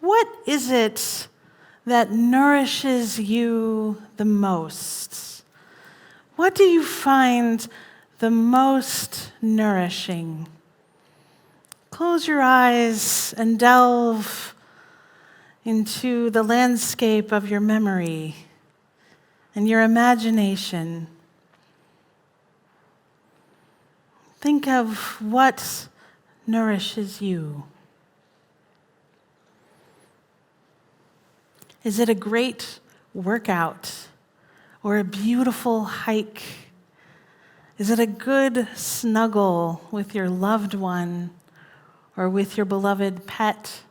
What is it that nourishes you the most? What do you find the most nourishing? Close your eyes and delve into the landscape of your memory and your imagination. Think of what nourishes you. Is it a great workout or a beautiful hike? Is it a good snuggle with your loved one or with your beloved pet?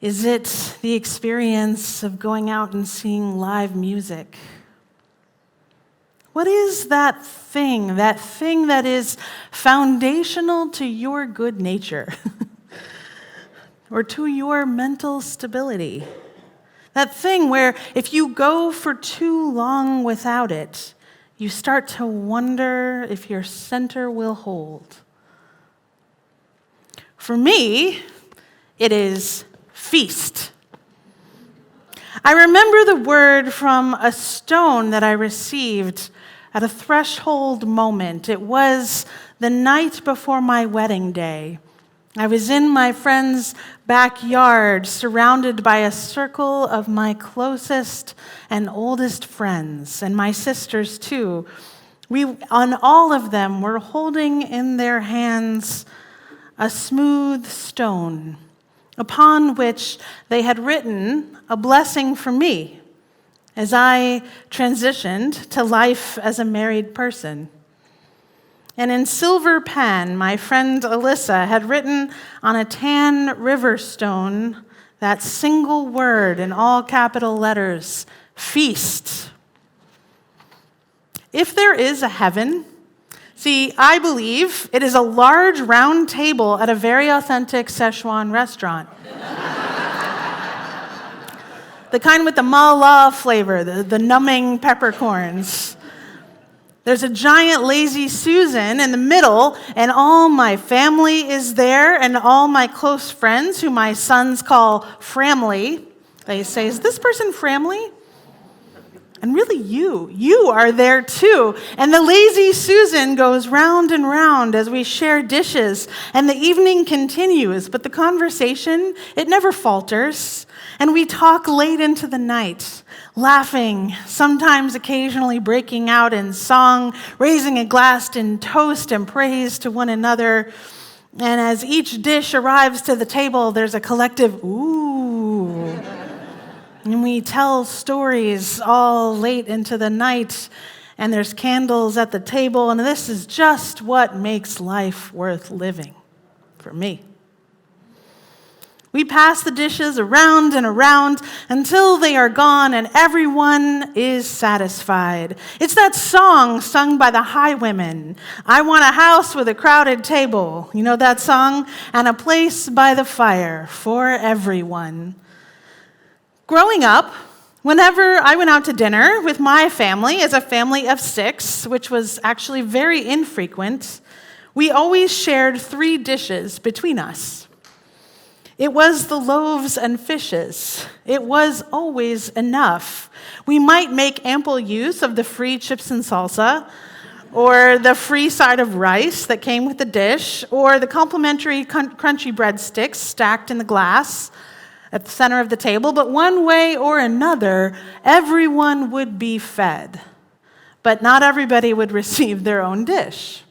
Is it the experience of going out and seeing live music? What is that thing that is foundational to your good nature or to your mental stability? That thing where if you go for too long without it, you start to wonder if your center will hold. For me, it is feast. I remember the word from a stone that I received at a threshold moment. It was the night before my wedding day. I was in my friend's backyard, surrounded by a circle of my closest and oldest friends, and my sisters too. On all of them, were holding in their hands a smooth stone, upon which they had written a blessing for me as I transitioned to life as a married person. And in silver pen, my friend Alyssa had written on a tan river stone that single word in all capital letters, feast. If there is a heaven, see, I believe it is a large round table at a very authentic Szechuan restaurant. The kind with the mala flavor, the numbing peppercorns. There's a giant lazy Susan in the middle, and all my family is there, and all my close friends, who my sons call Framley. They say, is this person Framley? And really you are there too. And the lazy Susan goes round and round as we share dishes, and the evening continues, but the conversation, it never falters. And we talk late into the night, laughing, sometimes occasionally breaking out in song, raising a glass in toast and praise to one another. And as each dish arrives to the table, there's a collective ooh. And we tell stories all late into the night, and there's candles at the table, and this is just what makes life worth living for me. We pass the dishes around and around until they are gone and everyone is satisfied. It's that song sung by the Highwomen. I want a house with a crowded table. You know that song? And a place by the fire for everyone. Growing up, whenever I went out to dinner with my family, as a family of 6, which was actually very infrequent, we always shared 3 dishes between us. It was the loaves and fishes. It was always enough. We might make ample use of the free chips and salsa, or the free side of rice that came with the dish, or the complimentary crunchy breadsticks stacked in the glass at the center of the table. But one way or another, everyone would be fed. But not everybody would receive their own dish.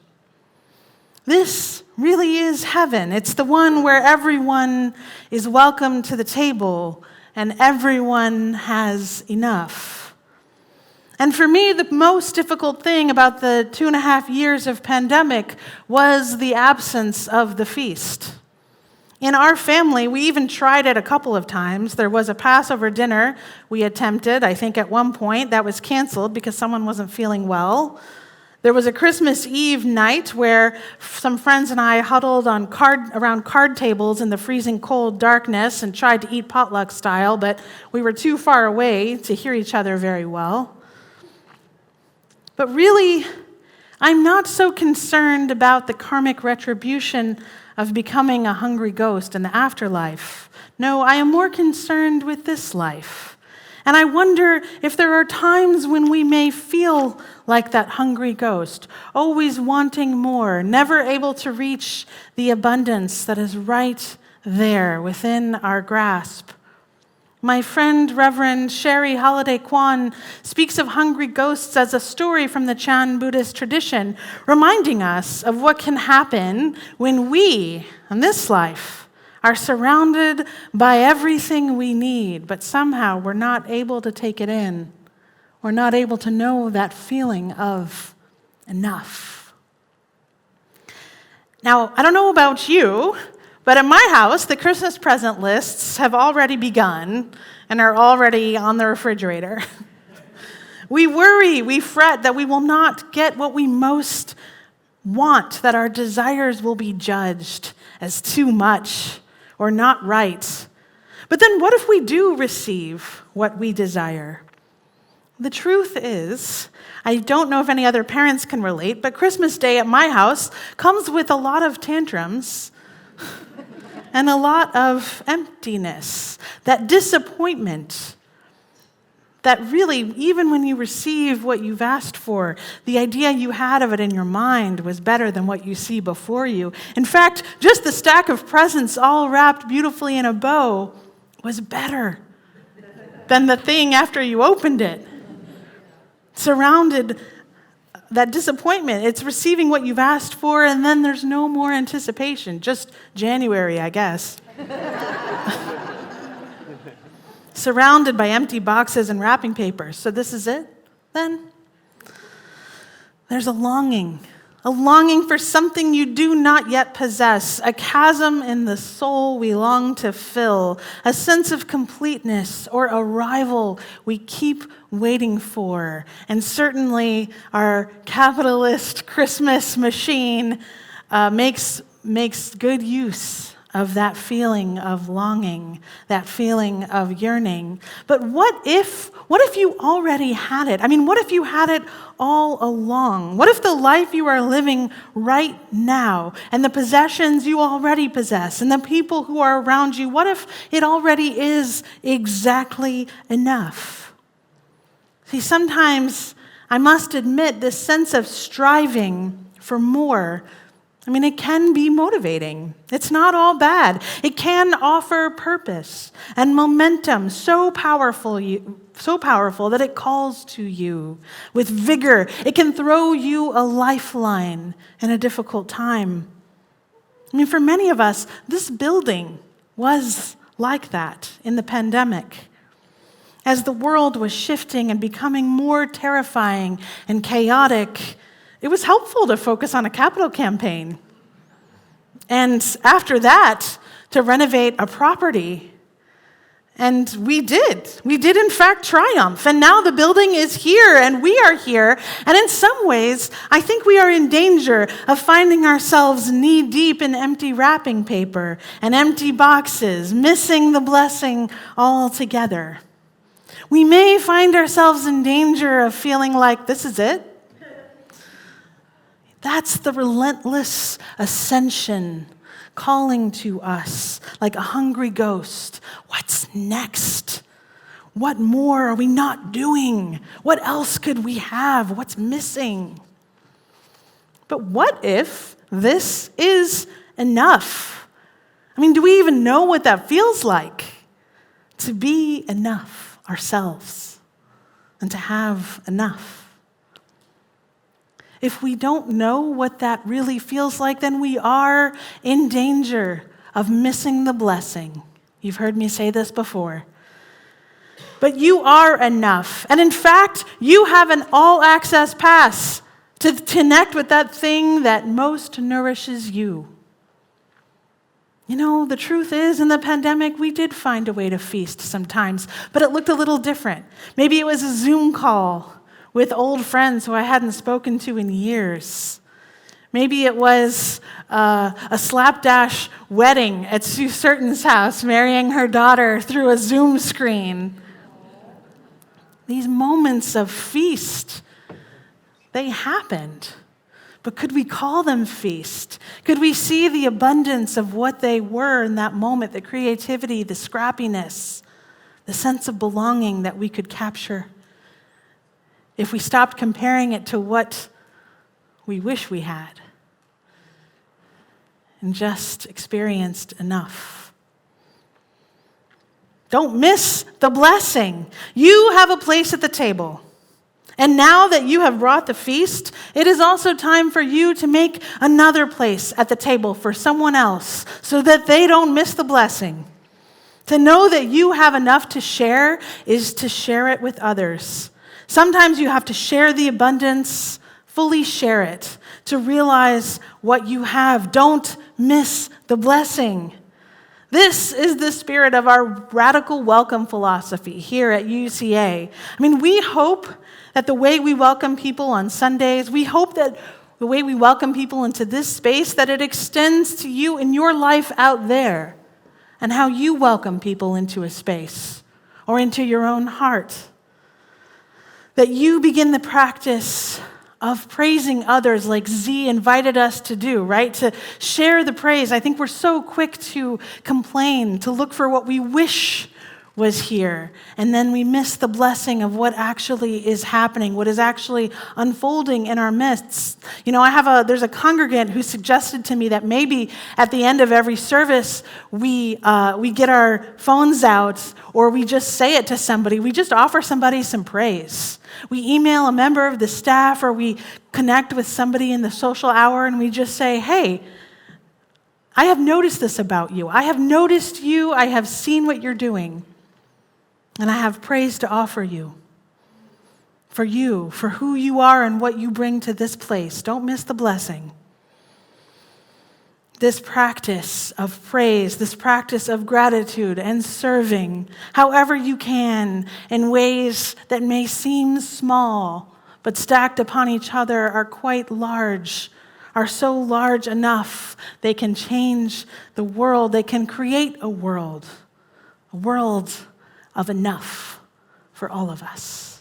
This really is heaven. It's the one where everyone is welcome to the table and everyone has enough. And for me, the most difficult thing about the 2.5 years of pandemic was the absence of the feast. In our family, we even tried it a couple of times. There was a Passover dinner we attempted, I think at one point, that was canceled because someone wasn't feeling well. There was a Christmas Eve night where some friends and I huddled around card tables in the freezing cold darkness and tried to eat potluck style, but we were too far away to hear each other very well. But really, I'm not so concerned about the karmic retribution of becoming a hungry ghost in the afterlife. No, I am more concerned with this life. And I wonder if there are times when we may feel like that hungry ghost, always wanting more, never able to reach the abundance that is right there within our grasp. My friend, Reverend Sherry Holiday Kwan, speaks of hungry ghosts as a story from the Chan Buddhist tradition, reminding us of what can happen when we, in this life, are surrounded by everything we need, but somehow we're not able to take it in. We're not able to know that feeling of enough. Now, I don't know about you, but at my house, the Christmas present lists have already begun and are already on the refrigerator. We worry, we fret that we will not get what we most want, that our desires will be judged as too much or not right. But then what if we do receive what we desire? The truth is, I don't know if any other parents can relate, but Christmas Day at my house comes with a lot of tantrums and a lot of emptiness, that disappointment, that really, even when you receive what you've asked for, the idea you had of it in your mind was better than what you see before you. In fact, just the stack of presents all wrapped beautifully in a bow was better than the thing after you opened it. Surrounded, that disappointment, it's receiving what you've asked for, and then there's no more anticipation. Just January, I guess. Surrounded by empty boxes and wrapping papers. So this is it, then? There's a longing for something you do not yet possess, a chasm in the soul we long to fill, a sense of completeness or arrival we keep waiting for. And certainly our capitalist Christmas machine makes good use of that feeling of longing, that feeling of yearning. But what if you already had it? I mean, what if you had it all along? What if the life you are living right now and the possessions you already possess and the people who are around you, what if it already is exactly enough? See, sometimes I must admit this sense of striving for more, I mean, it can be motivating. It's not all bad. It can offer purpose and momentum so powerful that it calls to you with vigor. It can throw you a lifeline in a difficult time. I mean, for many of us, this building was like that in the pandemic. As the world was shifting and becoming more terrifying and chaotic, it was helpful to focus on a capital campaign. And after that, to renovate a property. And we did. We did, in fact, triumph. And now the building is here, and we are here. And in some ways, I think we are in danger of finding ourselves knee-deep in empty wrapping paper and empty boxes, missing the blessing altogether. We may find ourselves in danger of feeling like this is it. That's the relentless ascension calling to us like a hungry ghost. What's next? What more are we not doing? What else could we have? What's missing? But what if this is enough? I mean, do we even know what that feels like? To be enough ourselves and to have enough. If we don't know what that really feels like, then we are in danger of missing the blessing. You've heard me say this before. But you are enough. And in fact, you have an all-access pass to connect with that thing that most nourishes you. You know, the truth is, in the pandemic, we did find a way to feast sometimes, but it looked a little different. Maybe it was a Zoom call with old friends who I hadn't spoken to in years. Maybe it was a slapdash wedding at Sue Certain's house, marrying her daughter through a Zoom screen. These moments of feast, they happened. but could we call them feast? Could we see the abundance of what they were in that moment, the creativity, the scrappiness, the sense of belonging that we could capture? If we stopped comparing it to what we wish we had and just experienced enough. Don't miss the blessing. You have a place at the table. And now that you have brought the feast, it is also time for you to make another place at the table for someone else so that they don't miss the blessing. To know that you have enough to share is to share it with others. Sometimes you have to share the abundance, fully share it, to realize what you have. Don't miss the blessing. This is the spirit of our radical welcome philosophy here at UUCA. We hope that the way we welcome people on Sundays, we hope that the way we welcome people into this space, that it extends to you in your life out there and how you welcome people into a space or into your own heart. That you begin the practice of praising others like Z invited us to do, right? To share the praise. I think we're so quick to complain, to look for what we wish was here, and then we miss the blessing of what actually is happening, what is actually unfolding in our midst. There's a congregant who suggested to me that maybe at the end of every service, we get our phones out, or we just say it to somebody. We just offer somebody some praise. We email a member of the staff, or we connect with somebody in the social hour, and we just say, hey, I have noticed this about you. I have noticed you. I have seen what you're doing. And I have praise to offer you, for who you are and what you bring to this place. Don't miss the blessing. This practice of praise, this practice of gratitude and serving, however you can, in ways that may seem small, but stacked upon each other are quite large, are so large enough they can change the world. They can create a world of enough for all of us.